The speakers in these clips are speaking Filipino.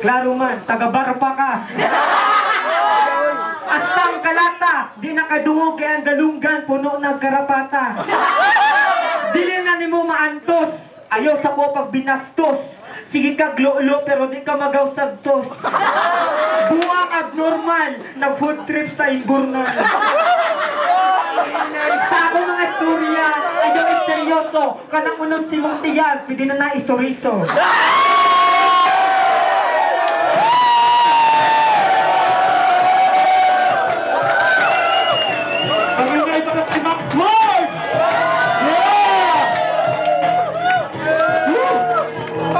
Klaro man, taga-barpa ka. Asang kalata, di nakadungog kaya ang galunggan, puno ng karapata. Dili na ni mo maantos, ayaw sa ko pag binastos. Sige ka glo-lo pero di ka magaw-sagtos. Buwang abnormal, nag-food trip sa Imburnal. Sa ako mga istorya, ayaw seryoso. Kanang unod si mong tiyag, pwede na na istoriso. Pagingay pa si Max Ward!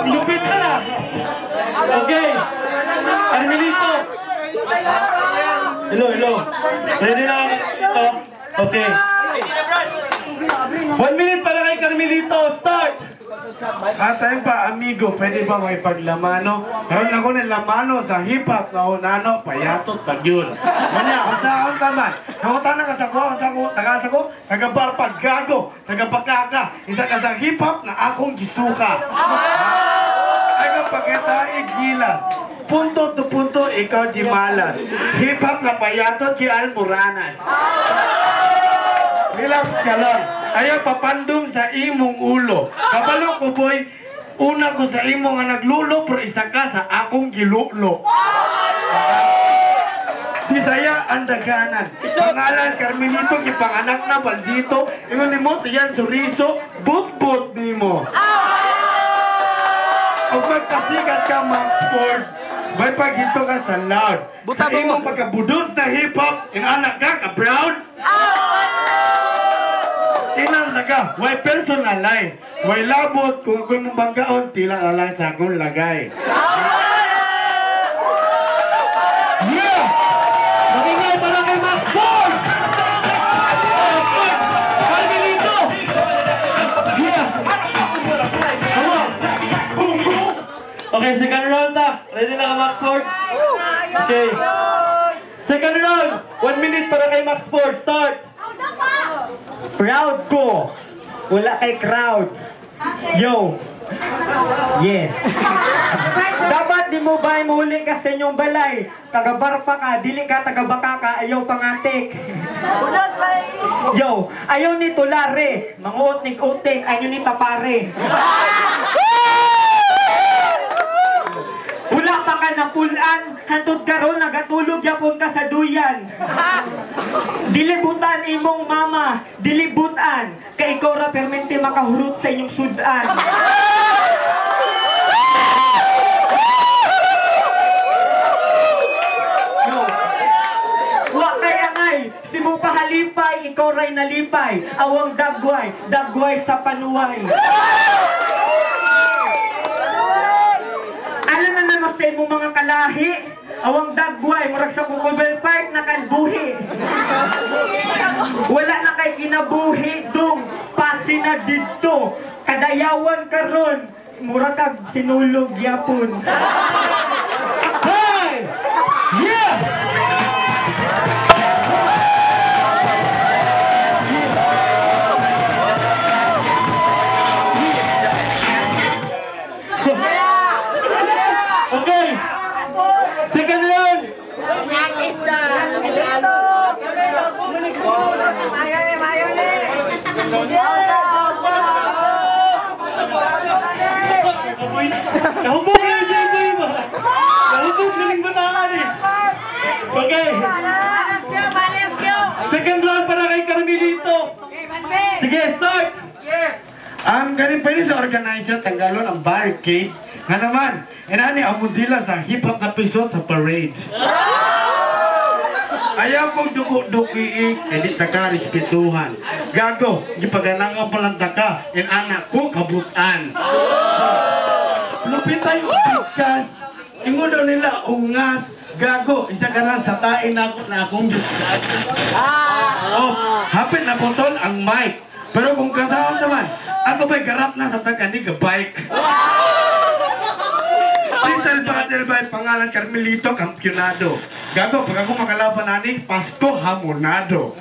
Lupit ka na! Okay! Carmelito! Hello. Ready na ito? Okay. 1 minute para kay Carmelito. Start! Tayo pa, amigo, pwede ba may paglamano? Karoon ako ng lamano sa hip-hop na unano, payatot, pagyun. Kanya, kung saan taman, nakutan na kasako, taga-barpag gago, taga-pakaka, isa ka sa hip-hop na akong gisuka. Taga-pakita, igilas. Punto to punto, ikaw di malas. Hip-hop na payatot, si Almoranas. Relax ka lang. Ayaw papandong sa imong ulo. Kabalo ko, boy, una ko sa imong nga naglulo, pero isa ka sa akong gilulo. Bisaya ang daganan. Pangalan, Carmelito, kipanganak na Baldito. Ingon ni mo, tiyan, Suriso, but-but ni mo. Kung magkasikat ka, Max Ford, may pagito ka sa loud. Sa imong pagkabudot na hip-hop, inanak ka, ka-proud? Tinang laga, way personalize, way labot, kung ako'y mong banggaon, tila alay sa akong lagay. Yeah! Magingay para kay Max Ford! Carmelito! Yeah! Come on! Okay, second round na. Ready na ka, Max Ford? Okay. Second round. 1 minute para kay Max Ford. Start! Proud ko. Wala kay crowd. Yo. Yes. Dapat di mo ba muli ka sa inyong balay? Taga-barpa ka, dili ka taga-baka ka, ayaw pangatik. Yo, ayaw ni tulare. Manguot ni uting, ayaw ni tapare. Wala pa ka na pulan, hantod karon nagatulog yapon ka sa duyan. Dilibutan imong mama, dilibutan, kay ikaw ra permente makahurot sa inyong sudan. No. Wa kay angay, si mo pahalipay, ikaw ray nalipay, awang dagway sa panuway. Ano na naman sa imong mga kalahi? Awang dagway, murag sa Kukubel Park na kanbuhi. Wala na kay kinabuhi dong, pasi na dito. Kadayawan karon, murag kag sinulog yapon. Hey! Yeah! Okay! Second round! Nahubog na yung Jeboy mo! Nahubog na yung bataan eh! Okay! Second round para kay Carmelito! Sige, start! Ang galing pa rin sa organizer, tanggalon ang barricade. Nga naman, inani ang mundila sa hip-hop na episode sa parade. Ayaw kong duko-dukiik, hindi sa ka respetuhan. Gago, ipagananga pa lang taka, yung anak ko kabutan. Lupitan yung pikas, ingo daw nila ungas. Gago, isa ka lang sa tain ako na akong jusgat. Oh, hapit na putol ang mic. Pero kung kasama naman, ako ba'y garap na sa tagani ka bike? Title battle by pangalan Carmelito Kampyonado. Gago, pag ako makalaban nani, Pasko Hamonado.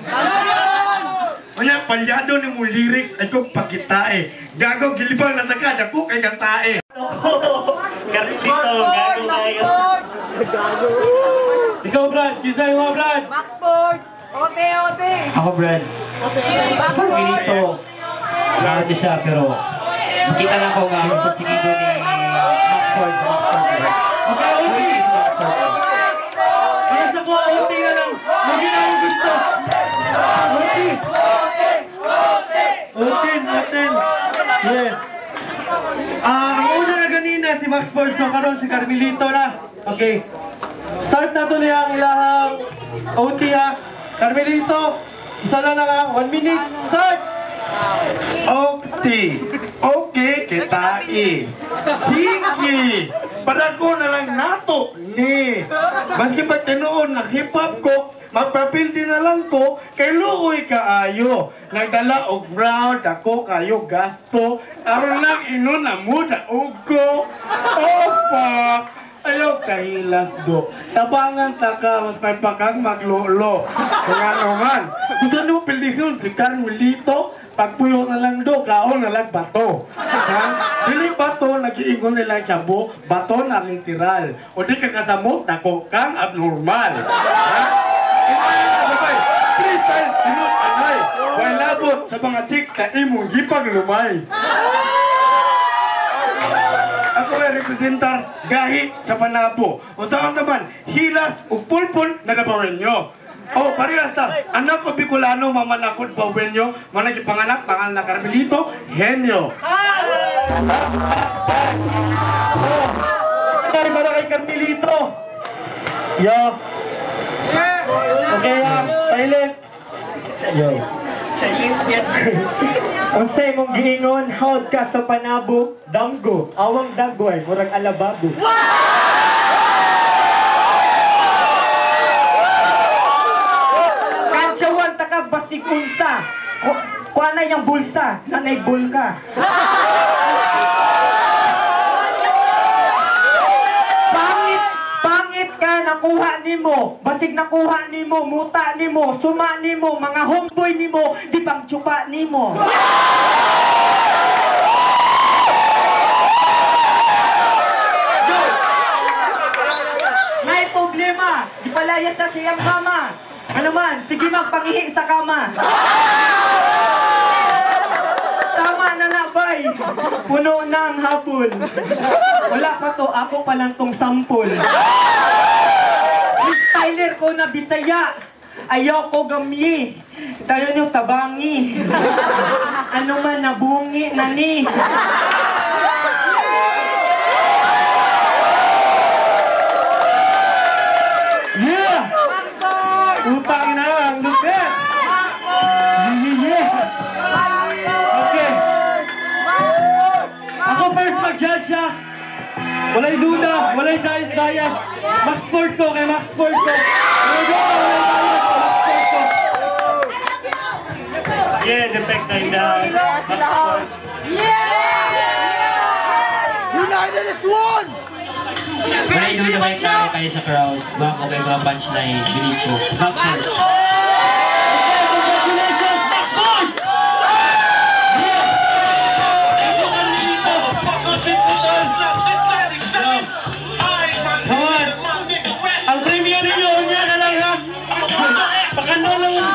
Kanya, palyado ni mo lyrics, ay kong pakitae. Gago, gilibang na tagad, ako kay kantae. Carmelito, gago ka. Ikaw, Brad. Kisay mo, Brad. Maxford! Ote, ote! Ako, Brad. Pinito. Bakit siya, pero nakita na ko nga yung pagsigido ni Maxford. Okay, OT. Kaya sa ko, OT na lang. Hindi na yung gusto. OT. OT. Yes. Ang una na ganina si Maxford, so karon si Carmelito na. Okay. Start na to niya ang ilahang OT ha. Carmelito, isa na lang 1 minute. Start! Okay, kitai. Sige. Para ko na lang nato ni. Maski pa tinuon na hip-hop ko, magpapildi na lang ko, kay luoy kaayo. Nagdala og brown, ako kayo gasto. Aron lang ino na muda ko. Opa! Ayaw kahilas do. Tabangan ta ka, mas may pakang maglolo. Kaya naman, gusto nyo pilihon si Carmelito, pagpuyo na lang do, kaon na lang bato. Ha? Dili bato, nag-iingon nila siya mo, bato na literal. O di ka kasamot, dako kang abnormal. Ha? Freestyle, sinut anay. Way labot sa mga chicks na imong hipag lumay. Ako ay representar gahi sa Panabo. O saan naman, hilas o pulpul na nabawin nyo. O, parehas ta, anak ko Bicolano, mamanakot bawin nyo, managipanganak, pangal na Carmelito, henyo. Sorry para kay Carmelito. Yo. Okay, silent. Yo. Unsay mong giingon, haod ka sa Panabo, damgo, awang dagway, murag alababo. Kantsawan taka basig unsa. Kuha na yung bulsa, nanay bulka. Pangit ka, nakuha nimo. Basig nakuha nimo, muta nimo, suma nimo, mga homeboy nimo, di pang tsupa nimo. May problema, di palayas sa siyang kama. Ano man, sige magpangihi sa kama. Tama na na, bay. Puno na ang hapon. Wala pa to, ako pa lang tong sampol. Styler ko na Bisaya. Ayaw ko gamyi. Tayo nyo tabangi. Ano man nabungi na ni. Yeah! Utang na ang lupit! Yeah! Okay. Ako first mag-judge ha. Walay duda, walay bias. Maxford ko kay Maxford ko. Walay duda, walay bias ko, Maxford ko. Yeah, defect na yung Maxford. United is one! Walay duda may klaro kayo sa crowd. Mga ko kayo mga punchline, Binicho. Maxford. Congratulations, Maxford! Come on! Ang premium ninyo, unya na lang ha! Pakano lang